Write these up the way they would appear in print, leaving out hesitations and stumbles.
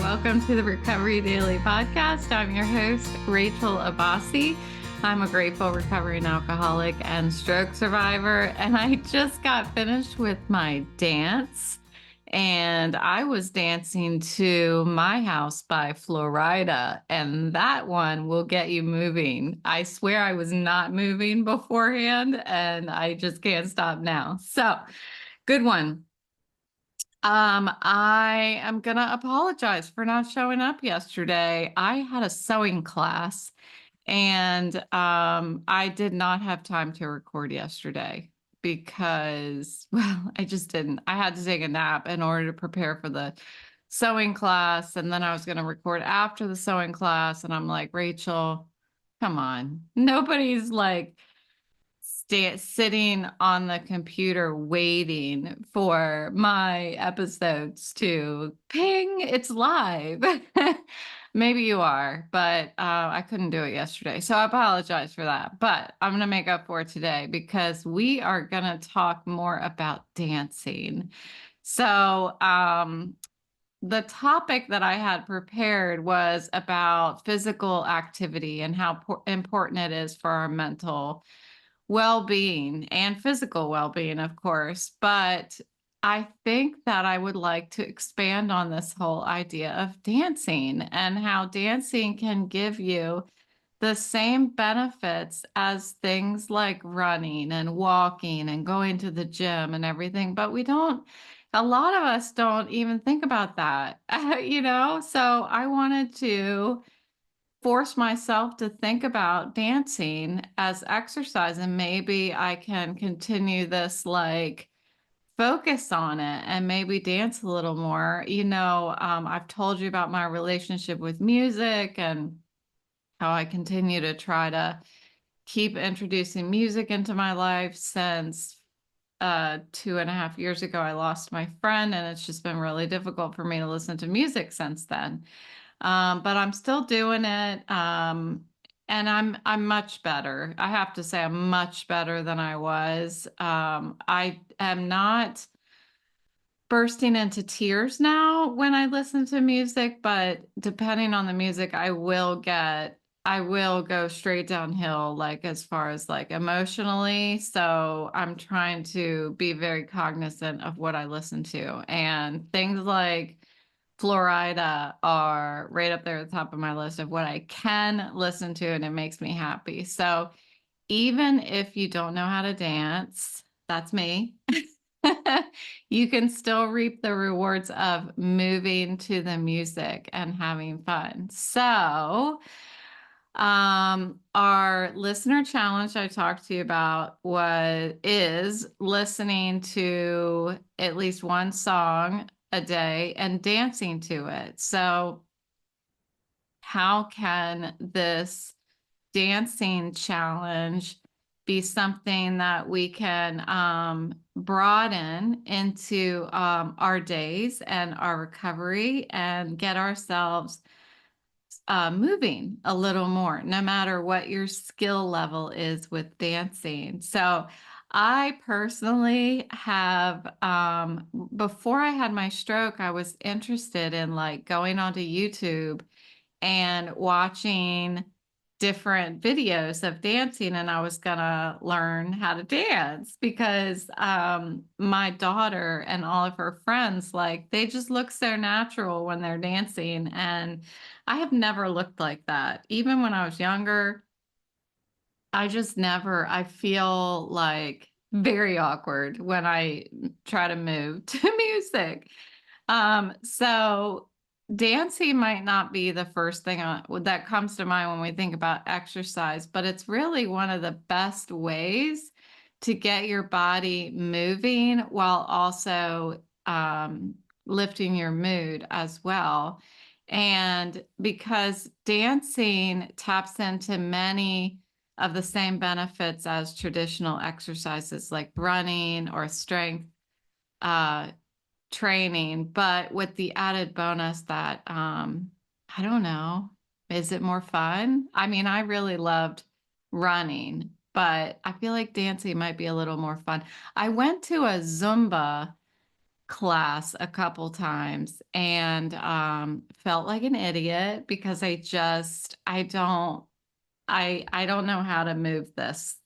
Welcome to the Recovery Daily Podcast. I'm your host, Rachel Abbasi. I'm a grateful recovering alcoholic and stroke survivor, and I just got finished with my dance. And I was dancing to My House by Florida, and that one will get you moving. I swear I was not moving beforehand, and I just can't stop now. So, good one. I am gonna apologize for not showing up yesterday. I had a sewing class and I did not have time to record yesterday because, well, I just didn't. I had to take a nap in order to prepare for the sewing class, and then I was gonna record after the sewing class, and I'm like, Rachel, come on. Nobody's like sitting on the computer waiting for my episodes to ping. It's live. Maybe you are, but I couldn't do it yesterday. So I apologize for that. But I'm going to make up for it today because we are going to talk more about dancing. So, the topic that I had prepared was about physical activity and how important it is for our mental well-being and physical well-being, of course. But I think that I would like to expand on this whole idea of dancing and how dancing can give you the same benefits as things like running and walking and going to the gym and everything. But a lot of us don't even think about that, So I wanted to force myself to think about dancing as exercise, and maybe I can continue this like focus on it and maybe dance a little more. I've told you about my relationship with music and how I continue to try to keep introducing music into my life since 2.5 years ago I lost my friend, and it's just been really difficult for me to listen to music since then. But I'm still doing it. And I'm much better. I have to say I'm much better than I was. I am not bursting into tears now when I listen to music, but depending on the music, I will go straight downhill, like as far as like emotionally. So I'm trying to be very cognizant of what I listen to. And things like Florida are right up there at the top of my list of what I can listen to, and it makes me happy. So even if you don't know how to dance, that's me. You can still reap the rewards of moving to the music and having fun. So, our listener challenge I talked to you about is listening to at least one song a day and dancing to it. So, how can this dancing challenge be something that we can broaden into our days and our recovery and get ourselves moving a little more, no matter what your skill level is with dancing? So I personally have, before I had my stroke, I was interested in like going onto YouTube and watching different videos of dancing, and I was gonna learn how to dance because my daughter and all of her friends, like, they just look so natural when they're dancing, and I have never looked like that. Even when I was younger, I feel like very awkward when I try to move to music. So dancing might not be the first thing that comes to mind when we think about exercise, but it's really one of the best ways to get your body moving while also lifting your mood as well. And because dancing taps into many of the same benefits as traditional exercises like running or strength uh, training, but with the added bonus that I don't know, is it more fun? I mean, I really loved running, but I feel like dancing might be a little more fun. I went to a Zumba class a couple times and felt like an idiot because I don't know how to move this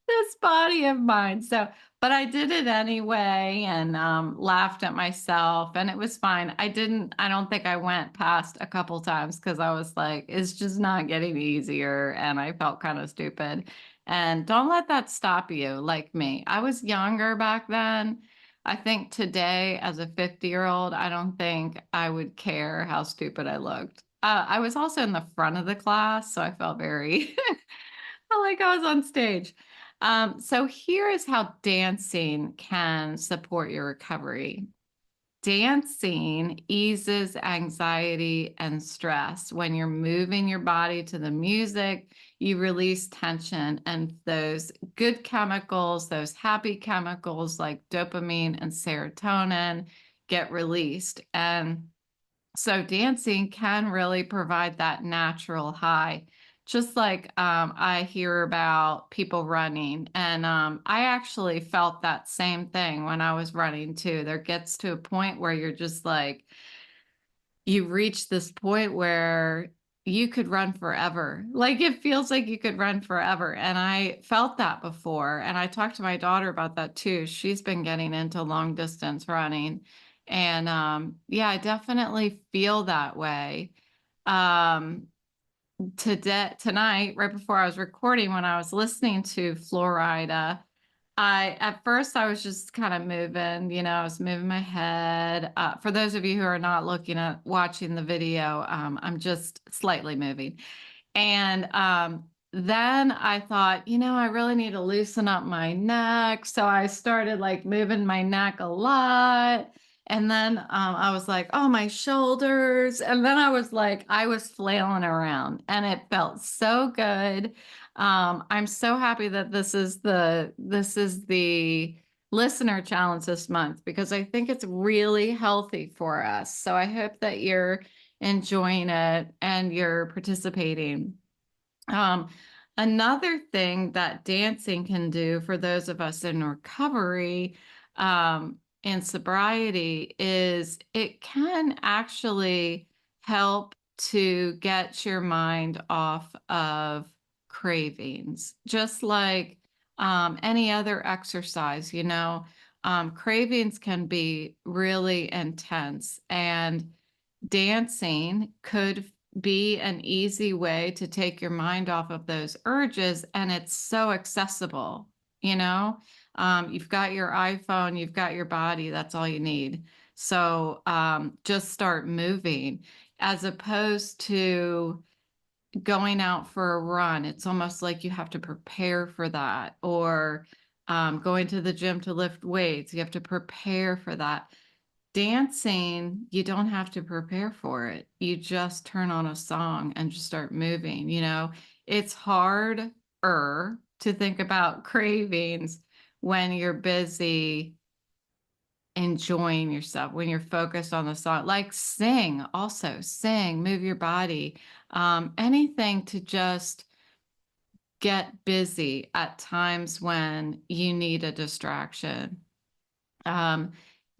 this body of mine. So, but I did it anyway and laughed at myself, and it was fine. I don't think I went past a couple times because I was like, it's just not getting easier, and I felt kind of stupid. And don't let that stop you, like me. I was younger back then. I think today, as a 50-year-old, I don't think I would care how stupid I looked. I was also in the front of the class, so I felt very felt like I was on stage. So here is how dancing can support your recovery. Dancing eases anxiety and stress. When you're moving your body to the music, you release tension, and those good chemicals, those happy chemicals like dopamine and serotonin get released. And so dancing can really provide that natural high. Just like I hear about people running, and I actually felt that same thing when I was running too. There gets to a point where you're just like, you reach this point where you could run forever. Like it feels like you could run forever. And I felt that before. And I talked to my daughter about that too. She's been getting into long distance running. And yeah, I definitely feel that way. Um, tonight, right before I was recording, when I was listening to Florida, at first I was just kind of moving, I was moving my head. For those of you who are not watching the video, I'm just slightly moving. And then I thought, I really need to loosen up my neck. So I started like moving my neck a lot. And then I was like, oh, my shoulders. And then I was flailing around and it felt so good. I'm so happy that this is the listener challenge this month because I think it's really healthy for us. So I hope that you're enjoying it and you're participating. Um, Another thing that dancing can do for those of us in recovery, in sobriety is it can actually help to get your mind off of cravings, just like any other exercise, cravings can be really intense, and dancing could be an easy way to take your mind off of those urges. And it's so accessible, you know? You've got your iPhone, you've got your body, that's all you need. So just start moving as opposed to going out for a run. It's almost like you have to prepare for that, or going to the gym to lift weights. You have to prepare for that. Dancing, you don't have to prepare for it. You just turn on a song and just start moving. It's harder to think about cravings when you're busy enjoying yourself, when you're focused on the song. Like sing, move your body, anything to just get busy at times when you need a distraction. Um,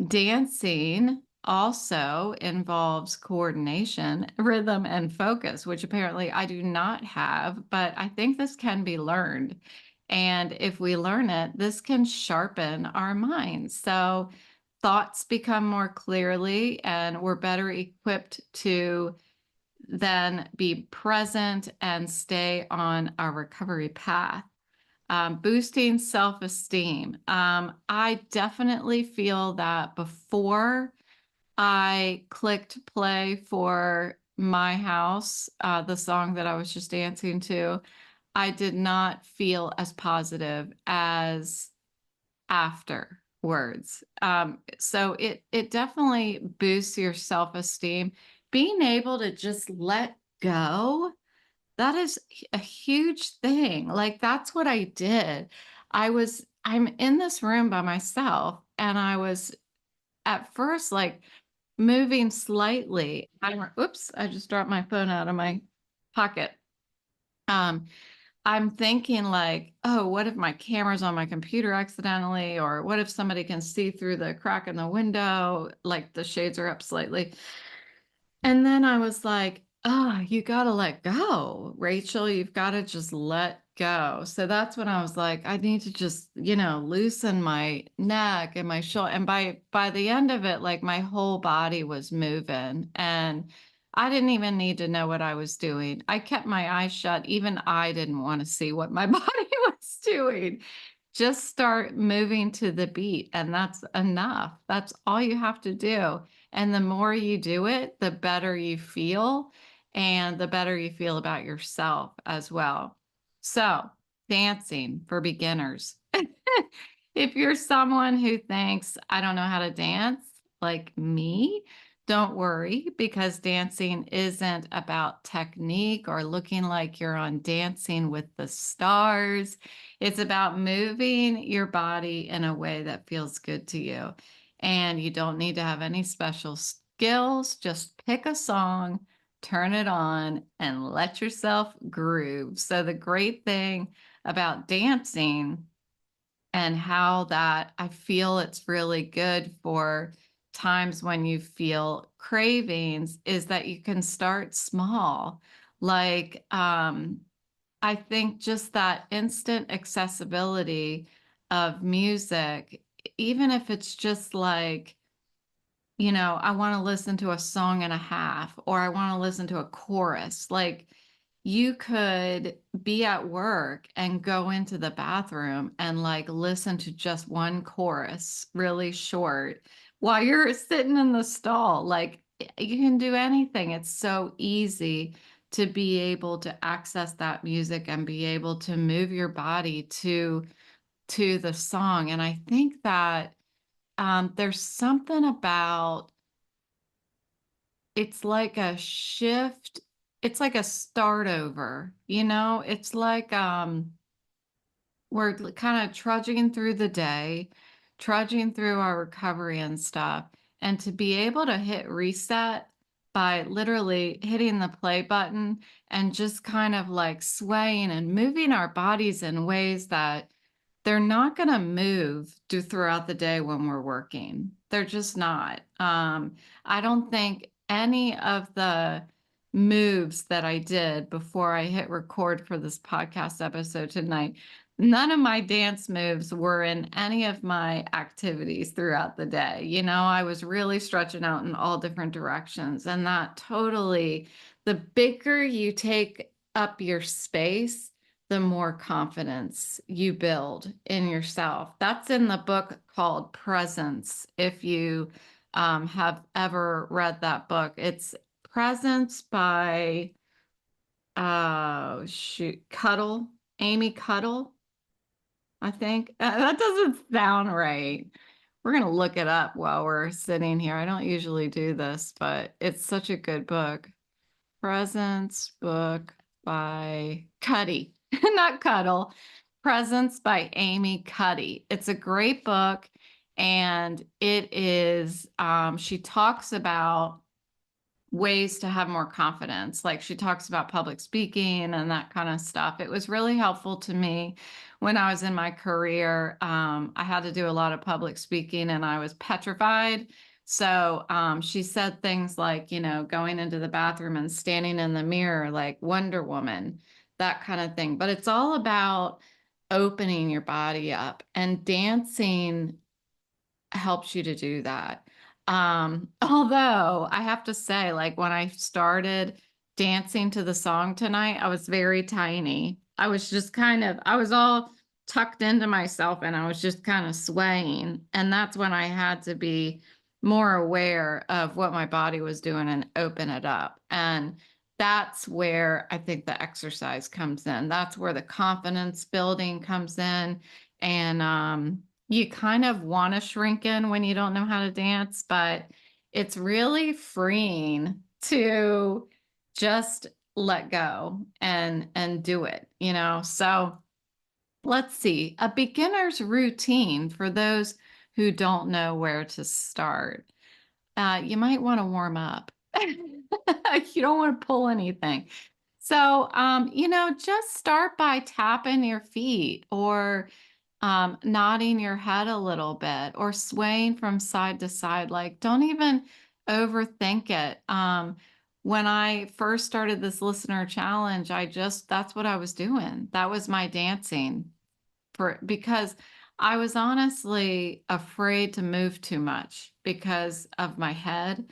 Dancing also involves coordination, rhythm, and focus, which apparently I do not have, but I think this can be learned. And if we learn it, this can sharpen our minds. So thoughts become more clearly, and we're better equipped to then be present and stay on our recovery path. Boosting self-esteem. I definitely feel that before I clicked play for My House, the song that I was just dancing to, I did not feel as positive as afterwards. So it definitely boosts your self-esteem. Being able to just let go, that is a huge thing. Like that's what I did. I'm in this room by myself, and I was at first like moving slightly. Oops, I just dropped my phone out of my pocket. Um, I'm thinking like, oh, what if my camera's on my computer accidentally? Or what if somebody can see through the crack in the window, like the shades are up slightly? And then I was like, oh, you got to let go, Rachel. You've got to just let go. So that's when I was like, I need to just, loosen my neck and my shoulder. And by the end of it, like my whole body was moving, and I didn't even need to know what I was doing. I kept my eyes shut. Even I didn't want to see what my body was doing. Just start moving to the beat, and that's enough. That's all you have to do. And the more you do it, the better you feel, and the better you feel about yourself as well. So, dancing for beginners. If you're someone who thinks, I don't know how to dance like me, don't worry, because dancing isn't about technique or looking like you're on Dancing with the Stars. It's about moving your body in a way that feels good to you. And you don't need to have any special skills. Just pick a song, turn it on, and let yourself groove. So, the great thing about dancing and how that I feel it's really good for times when you feel cravings is that you can start small. Like, I think just that instant accessibility of music, even if it's just like, I want to listen to a song and a half, or I want to listen to a chorus. Like, you could be at work and go into the bathroom and like listen to just one chorus really short while you're sitting in the stall. Like, you can do anything. It's so easy to be able to access that music and be able to move your body to the song. And I think that there's something about, it's like a shift. It's like a start over, It's like we're kind of trudging through the day, trudging through our recovery and stuff. And to be able to hit reset by literally hitting the play button and just kind of like swaying and moving our bodies in ways that they're not going to move throughout the day when we're working. They're just not. I don't think any of the moves that I did before I hit record for this podcast episode tonight, none of my dance moves were in any of my activities throughout the day. I was really stretching out in all different directions. And that totally, the bigger you take up your space, the more confidence you build in yourself. That's in the book called Presence. If you have ever read that book, it's Presence by, Cuttle, Amy Cuttle, I think. That doesn't sound right. We're going to look it up while we're sitting here. I don't usually do this, but it's such a good book. Presence book by Cuddy, not Cuddle. Presence by Amy Cuddy. It's a great book, and it is, she talks about ways to have more confidence. Like, she talks about public speaking and that kind of stuff. It was really helpful to me when I was in my career. I had to do a lot of public speaking and I was petrified. So she said things like, going into the bathroom and standing in the mirror like Wonder Woman, that kind of thing. But it's all about opening your body up, and dancing helps you to do that. Although I have to say, like when I started dancing to the song tonight, I was very tiny. I was just I was all tucked into myself and I was just kind of swaying. And that's when I had to be more aware of what my body was doing and open it up. And that's where I think the exercise comes in. That's where the confidence building comes in. And you kind of want to shrink in when you don't know how to dance, but it's really freeing to just let go and do it, So let's see, a beginner's routine for those who don't know where to start. You might want to warm up. You don't want to pull anything. So, just start by tapping your feet or nodding your head a little bit or swaying from side to side. Like, don't even overthink it. When I first started this listener challenge, that's what I was doing. That was my dancing because I was honestly afraid to move too much because of my head.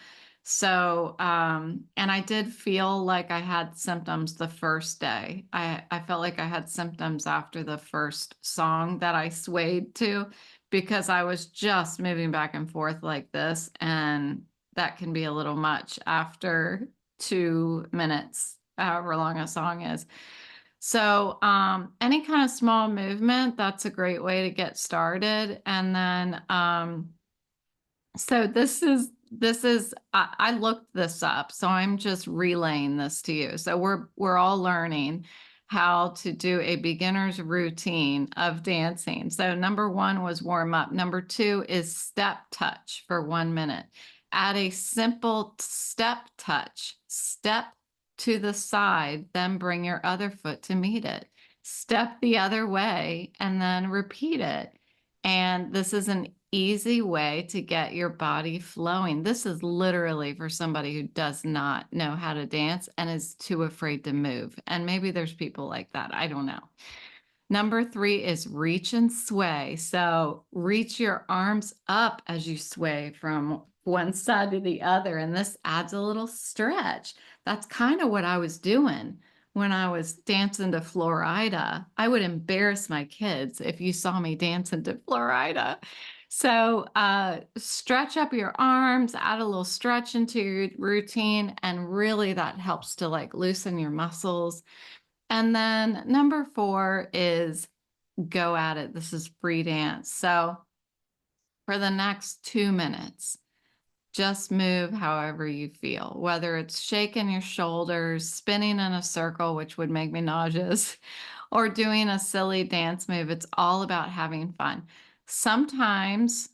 So, and I did feel like I had symptoms the first day. I felt like I had symptoms after the first song that I swayed to because I was just moving back and forth like this. And that can be a little much after 2 minutes, however long a song is. So, any kind of small movement, that's a great way to get started. And then, so I looked this up, so I'm just relaying this to you. So we're all learning how to do a beginner's routine of dancing. So number one was warm up. Number two is step touch for 1 minute. Add a simple step touch. Step to the side, then bring your other foot to meet it. Step the other way and then repeat it. And this is an easy way to get your body flowing. This is literally for somebody who does not know how to dance and is too afraid to move. And maybe there's people like that. I don't know. Number three is reach and sway. So reach your arms up as you sway from one side to the other. And this adds a little stretch. That's kind of what I was doing when I was dancing to Florida. I would embarrass my kids if you saw me dancing to Florida. So stretch up your arms, add a little stretch into your routine, and really that helps to like loosen your muscles. And then number four is go at it. This is free dance. So for the next 2 minutes, just move however you feel, whether it's shaking your shoulders, spinning in a circle, which would make me nauseous, or doing a silly dance move. It's all about having fun. Sometimes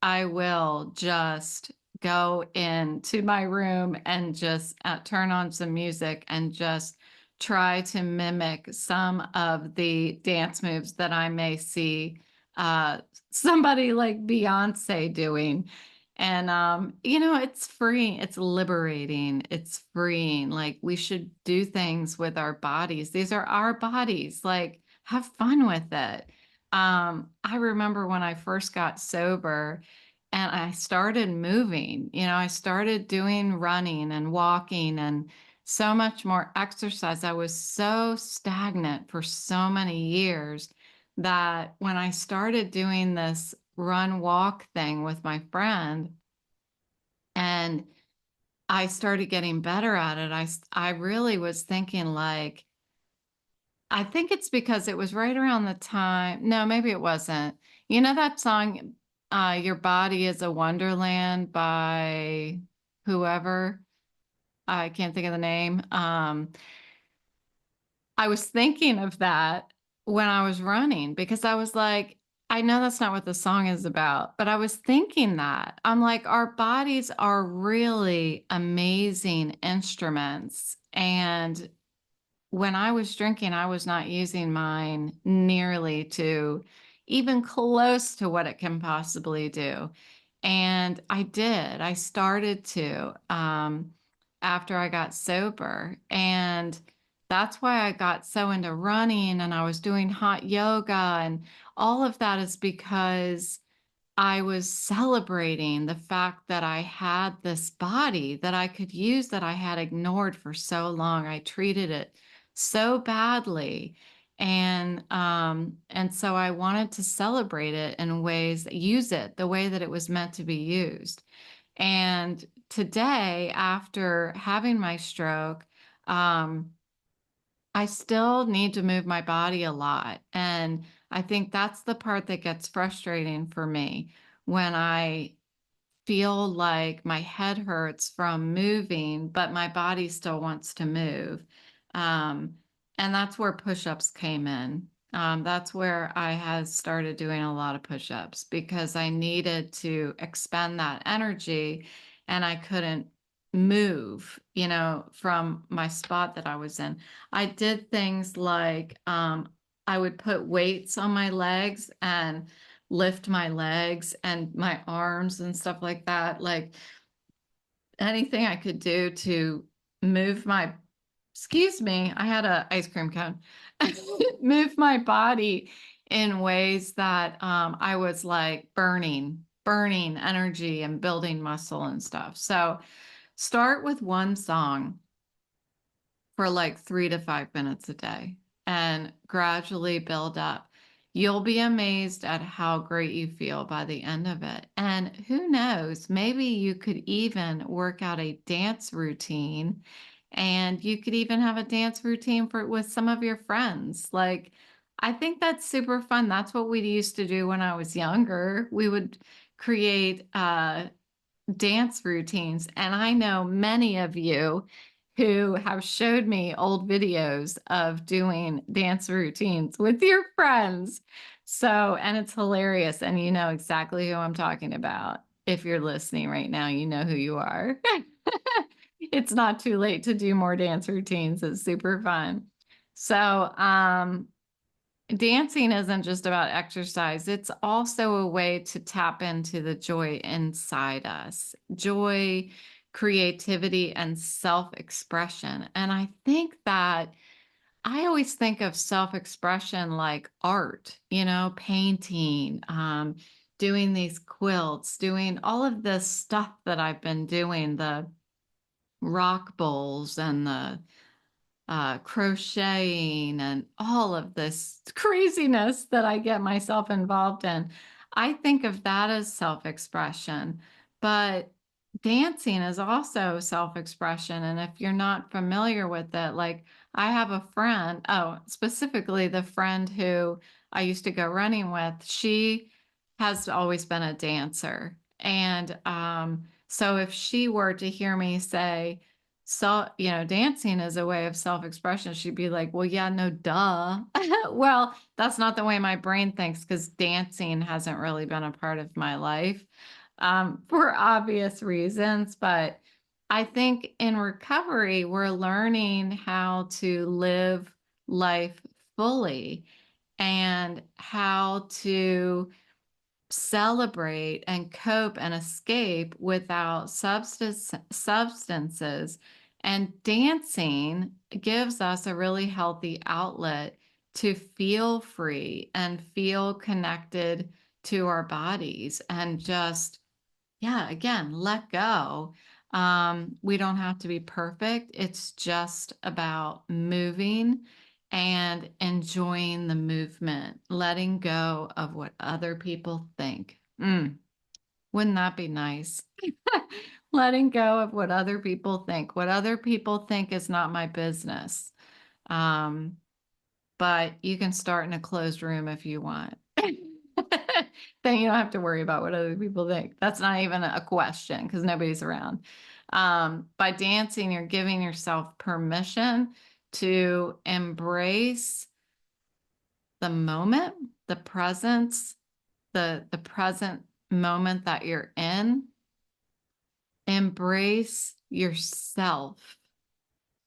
I will just go into my room and just turn on some music and just try to mimic some of the dance moves that I may see somebody like Beyonce doing. And it's free, it's liberating, it's freeing. Like we should do things with our bodies. These are our bodies. Like have fun with it. I remember when I first got sober and I started moving, I started doing running and walking and so much more exercise. I was so stagnant for so many years that when I started doing this run walk thing with my friend and I started getting better at it, I really was thinking like, I think it's because it was right around the time. No, maybe it wasn't. You know that song, Your Body is a Wonderland by whoever? I can't think of the name. I was thinking of that when I was running because I was like, I know that's not what the song is about, but I was thinking that. I'm like, our bodies are really amazing instruments. And when I was drinking, I was not using mine nearly to even close to what it can possibly do. And I did. I started to after I got sober. And that's why I got so into running and I was doing hot yoga. And all of that is because I was celebrating the fact that I had this body that I could use that I had ignored for so long. I treated it so badly. And so I wanted to celebrate it in ways, use it the way that it was meant to be used. And today, after having my stroke, um, I still need to move my body a lot. And I think that's the part that gets frustrating for me when I feel like my head hurts from moving, but my body still wants to move. Um, and that's where push-ups came in. That's where I had started doing a lot of push-ups because I needed to expend that energy and I couldn't move, from my spot that I was in. I did things like I would put weights on my legs and lift my legs and my arms and stuff like that. Like anything I could do to move my, excuse me, I had a ice cream cone, move my body in ways that I was like burning energy and building muscle and stuff. So start with one song for like 3 to 5 minutes a day and gradually build up. You'll be amazed at how great you feel by the end of it. And who knows, maybe you could even work out a dance routine, and you could even have a dance routine for with some of your friends. Like, I think that's super fun. That's what we used to do when I was younger. We would create dance routines. And I know many of you who have showed me old videos of doing dance routines with your friends. So, and it's hilarious. And you know exactly who I'm talking about. If you're listening right now, you know who you are. It's not too late to do more dance routines. It's super fun. So, dancing isn't just about exercise, it's also a way to tap into the joy inside us. Joy, creativity, and self expression. And I think that I always think of self expression like art, painting, doing these quilts, doing all of this stuff that I've been doing, the rock bowls and the crocheting and all of this craziness that I get myself involved in. I think of that as self expression, but dancing is also self expression. And if you're not familiar with it, like I have a friend, oh, specifically the friend who I used to go running with, she has always been a dancer. And so if she were to hear me say, so, dancing is a way of self-expression, she'd be like, well, yeah, no, duh. Well, that's not the way my brain thinks because dancing hasn't really been a part of my life for obvious reasons. But I think in recovery, we're learning how to live life fully and how to celebrate and cope and escape without substances. And dancing gives us a really healthy outlet to feel free and feel connected to our bodies and just, yeah, again, let go. We don't have to be perfect. It's just about moving and enjoying the movement, letting go of what other people think. Wouldn't that be nice? Letting go of what other people think. What other people think is not my business. Um, but you can start in a closed room if you want. Then you don't have to worry about what other people think. That's not even a question because nobody's around. By dancing, you're giving yourself permission to embrace the moment, the presence, the present moment that you're in. Embrace yourself.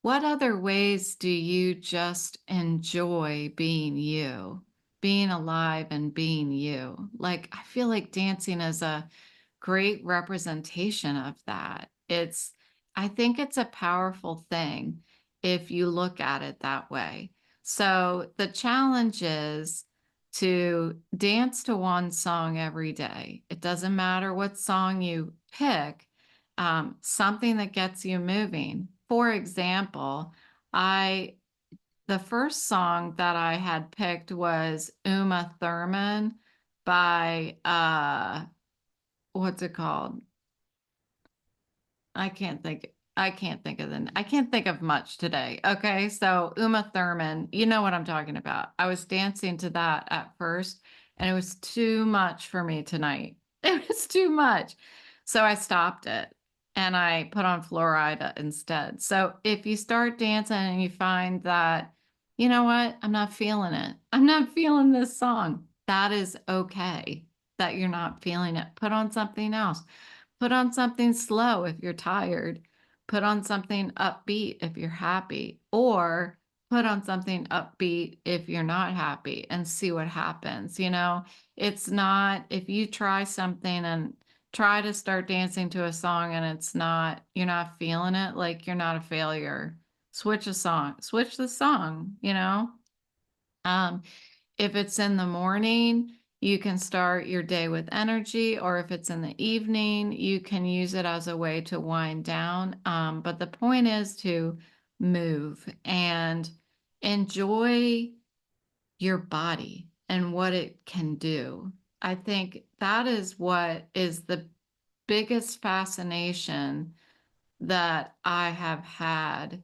What other ways do you just enjoy being you, being alive and being you? Like, I feel like dancing is a great representation of that. I think it's a powerful thing if you look at it that way. So the challenge is to dance to one song every day. It doesn't matter what song you pick, something that gets you moving. For example, I the first song that I had picked was Uma Thurman by what's it called? I can't think of much today. Okay. So Uma Thurman, you know what I'm talking about. I was dancing to that at first and it was too much for me tonight. It was too much. So I stopped it and I put on Florida instead. So if you start dancing and you find that, you know what, I'm not feeling it. I'm not feeling this song. That is okay that you're not feeling it. Put on something else. Put on something slow if you're tired. Put on something upbeat if you're happy, or put on something upbeat if you're not happy and see what happens. It's not, if you try something and try to start dancing to a song and you're not feeling it, like you're not a failure. Switch the song. Um, if it's in the morning, you can start your day with energy, or if it's in the evening, you can use it as a way to wind down. But the point is to move and enjoy your body and what it can do. I think that is what is the biggest fascination that I have had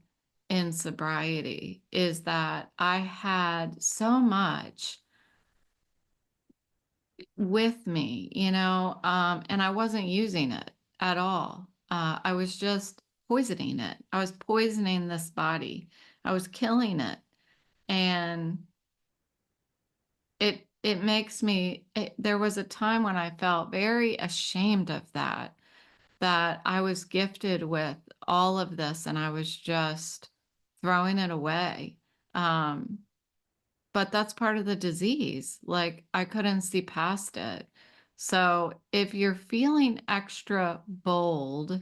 in sobriety, is that I had so much with me, and I wasn't using it at all. I was just poisoning it. I was poisoning this body. I was killing it. And it makes me, there was a time when I felt very ashamed of that I was gifted with all of this and I was just throwing it away. Um, but that's part of the disease. Like, I couldn't see past it. So if you're feeling extra bold,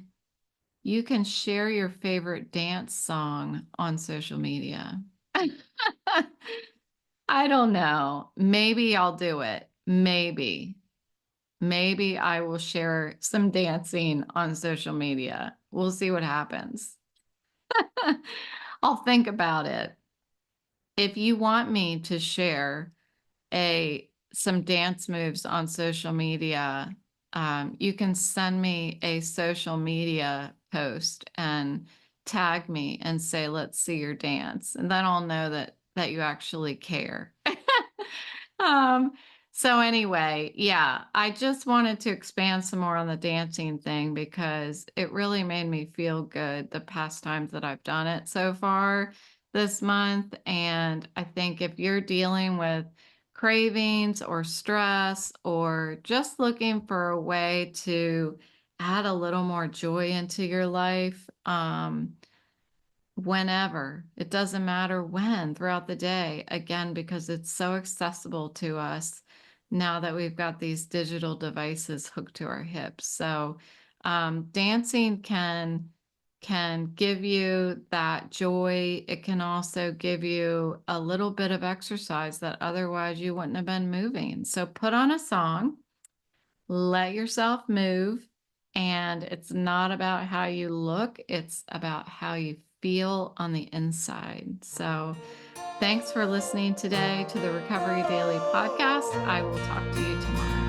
you can share your favorite dance song on social media. I don't know. Maybe I'll do it. Maybe I will share some dancing on social media. We'll see what happens. I'll think about it. If you want me to share some dance moves on social media, you can send me a social media post and tag me and say, let's see your dance. And then I'll know that you actually care. Um, so anyway, yeah, I just wanted to expand some more on the dancing thing because it really made me feel good the past times that I've done it so far this month. And I think if you're dealing with cravings or stress or just looking for a way to add a little more joy into your life, whenever, it doesn't matter when, throughout the day, again, because it's so accessible to us now that we've got these digital devices hooked to our hips. So dancing can give you that joy. It can also give you a little bit of exercise that otherwise you wouldn't have been moving. So put on a song, let yourself move. And it's not about how you look, it's about how you feel on the inside. So thanks for listening today to the Recovery Daily podcast. I will talk to you tomorrow.